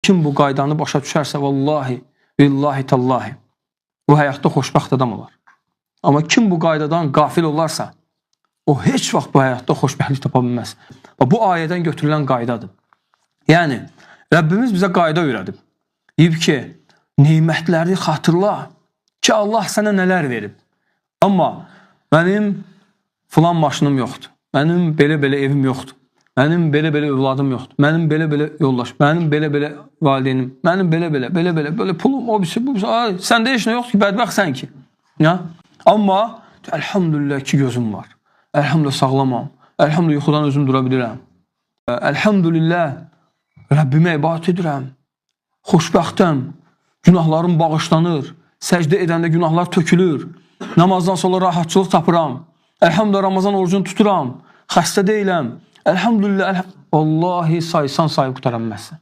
Kim bu qaydanı başa düşərsə, vallahi, billahi, tallahi, o həyatda xoşbəxt adam olar. Amma kim bu qaydadan qafil olarsa, o heç vaxt bu həyatda xoşbəxtlik tapa bilməz. Bu ayədən götürülən qaydadır. Yəni, Rəbbimiz bizə qayda öyrədib. Deyib ki, neymətləri xatırla ki, Allah sənə nələr verib. Amma mənim filan maşınım yoxdur. Mənim belə-belə evim yoxdur. Mənim belə-belə övladım yoxdur. Mənim belə-belə yoldaş, mənim belə-belə valideynim, mənim belə-belə pulum, o birisi, bu birisi. Səndə heç nə yoxdur ki, bədbəxt sən ki. Amma əlhamdülillah ki, gözüm var. Əlhamdülillah sağlamam. Əlhamdülillah yuxudan özüm dura bilirəm. Əlhamdülillah Rəbbimə ibadət edirəm. Xoşbəxtəm. Günahlarım bağışlanır. Səcdə edəndə günahlar tökülür. Namazdan sonra rahatçılıq tapıram. Əlhamdülillah Ramazan orucunu tuturam. Xəstə deyiləm. Əlhamdülillah. Vallahi saysan sayıb qutaranməzsən.